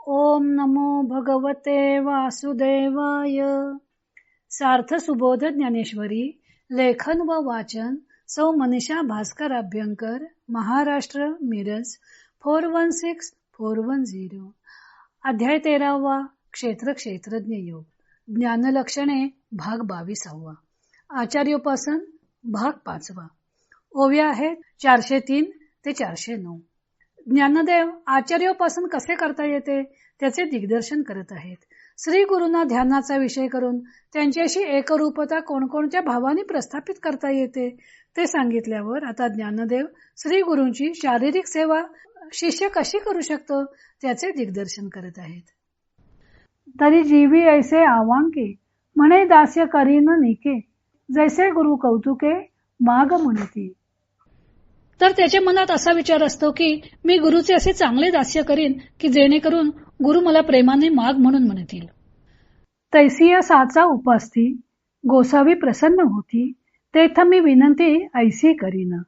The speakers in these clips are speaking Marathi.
ओम नमो भगवते वासुदेवाय. सार्थ सुबोध ज्ञानेश्वरी. लेखन व वाचन सौ मनीषा भास्कर अभ्यंकर, महाराष्ट्र, मिरज 416410. अध्याय 13वा. क्षेत्र क्षेत्रज्ञ योग. ज्ञानलक्षणे भाग 22वा. आचार्योपासन भाग 5वा. ओव्या आहेत 403 ते 409. ज्ञानदेव आचार्योपासन कसे करता येते त्याचे दिग्दर्शन करत आहेत. श्री गुरूंना ध्यानाचा विषय करून त्यांच्याशी एकरूपता कोणकोणत्या भावाने प्रस्थापित करता येते ते सांगितल्यावर आता ज्ञानदेव श्री गुरूंची शारीरिक सेवा शिष्य कशी करू शकतो त्याचे दिग्दर्शन करत आहेत. तरी जीवी ऐसे आवांके म्हणे दास्य करीन निके, जैसे गुरु कौतुके माग म्हणती. तर त्याच्या मनात असा विचार असतो की मी गुरुचे असे चांगले दास्य करीन की जेणेकरून गुरु मला प्रेमाने माग म्हणून म्हणतील. तैसिया साचा उपासती गोसावी प्रसन्न होती, तेथ मी विनंती ऐसी करीन.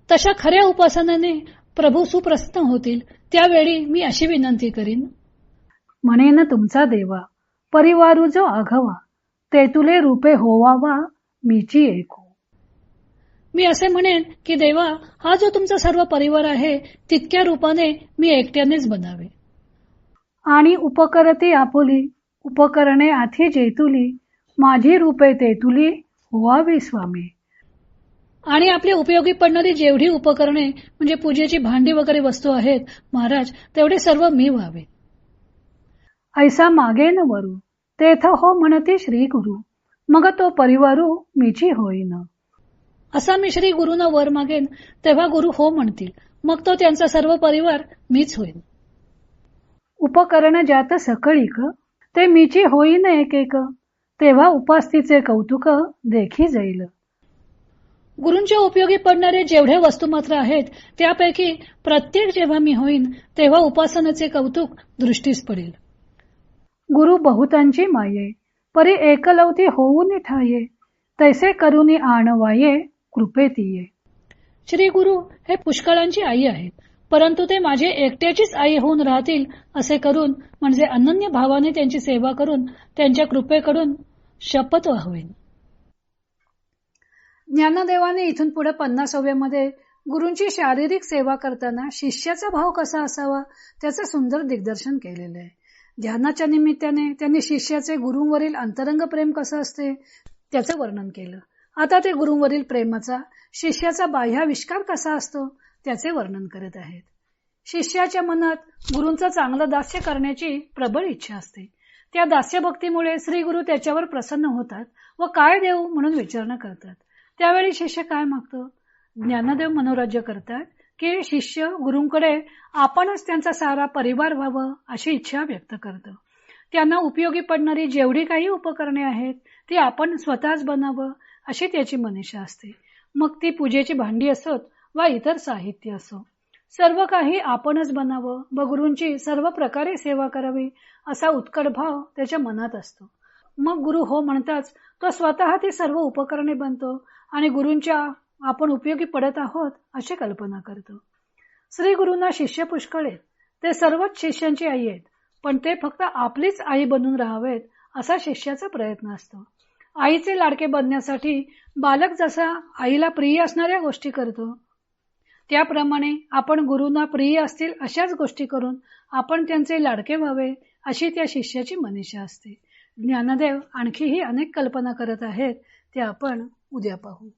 तशा खऱ्या उपासनाने प्रभू सुप्रसन्न होतील, त्यावेळी मी अशी विनंती करीन. म्हणेन तुमचा देवा परिवारू जो आघवा, ते तुले रूपे होवावा मीची ऐकू. मी असे म्हणेन की देवा, हा जो तुमचा सर्व परिवार आहे तितक्या रूपाने मी एकट्यानेच बनावे. आणि उपकरती आपुली उपकरणे आधी जेतुली, माझी रूपे तेतुली होवावी स्वामी. आणि आपले उपयोगी पडणारी जेवढी उपकरणे म्हणजे पूजेची भांडी वगैरे वस्तू आहेत महाराज, तेवढे सर्व मी व्हावे. ऐसा मागेन वरू तेथ हो म्हणती श्री गुरु, मग तो परिवारू मीची होईन. असा मी श्री गुरुना वर मागेन तेव्हा गुरु हो म्हणतील, मग तो त्यांचा सर्व परिवार मीच होईल. उपकरण ज्यात सकळीक ते मीची होईन एक एक, तेव्हा उपास्तीचे कौतुक देखी जाईल. गुरूंच्या उपयोगी पडणारे जेवढे वस्तुमात्र आहेत त्यापैकी प्रत्येक जेव्हा मी होईन तेव्हा उपासनेचे कौतुक दृष्टीस पडेल. गुरु बहुतांची माये परी एकलवती होऊन ठाये, तैसे करुनी आणवाये कृपेतीये. श्री गुरु हे पुष्कळांची आई आहेत, परंतु ते माझे एकट्याचीच आई होऊन राहतील असे करून म्हणजे अनन्य भावाने त्यांची सेवा करून त्यांच्या कृपेकडून शपथ होईल. ज्ञानदेवाने इथून पुढे 50व्यामध्ये गुरूंची शारीरिक सेवा करताना शिष्याचा भाव कसा असावा त्याचे सुंदर दिग्दर्शन केलेले आहे. ध्यानाच्या निमित्ताने त्यांनी शिष्याचे गुरूंवरील अंतरंग प्रेम कसं असते त्याचे वर्णन केलं. आता ते गुरूंवरील प्रेमाचा शिष्याचा बाह्याविष्कार कसा असतो त्याचे वर्णन करत आहेत. शिष्याच्या मनात गुरूंचं चांगलं दास्य करण्याची प्रबळ इच्छा असते. त्या दास्यभक्तीमुळे श्री गुरु त्याच्यावर प्रसन्न होतात व काय देऊ म्हणून विचारणा करतात. त्यावेळी शिष्य काय मागतो? ज्ञानदेव मनोराज्य करतात की शिष्य गुरूंकडे आपणच त्यांचा सारा परिवार व्हावं अशी इच्छा व्यक्त करतो. त्यांना उपयोगी पडणारी जेवढी काही उपकरणे आहेत ती आपण स्वतःच बनावं अशी त्याची मनीषा असते. मग ती पूजेची भांडी असोत वा इतर साहित्य असो, सर्व काही आपणच बनावं व गुरूंची सर्व प्रकारे सेवा करावी असा उत्कट भाव त्याच्या मनात असतो. मग गुरु हो म्हणताच तो स्वतः ती सर्व उपकरणे बनतो आणि गुरूंच्या आपण उपयोगी पडत आहोत अशी कल्पना करतो. श्री गुरूंना शिष्य पुष्कळ आहेत, ते सर्वच शिष्यांची आई आहेत, पण ते फक्त आपलीच आई बनून राहावेत असा शिष्याचा प्रयत्न असतो. आईचे लाडके बनण्यासाठी बालक जसा आईला प्रिय असणाऱ्या गोष्टी करतो त्याप्रमाणे आपण गुरूंना प्रिय असतील अशाच गोष्टी करून आपण त्यांचे लाडके व्हावे अशी त्या शिष्याची मनीषा असते. ज्ञानदेव आणखीही अनेक कल्पना करत आहेत, ते आपण उद्या पाहू.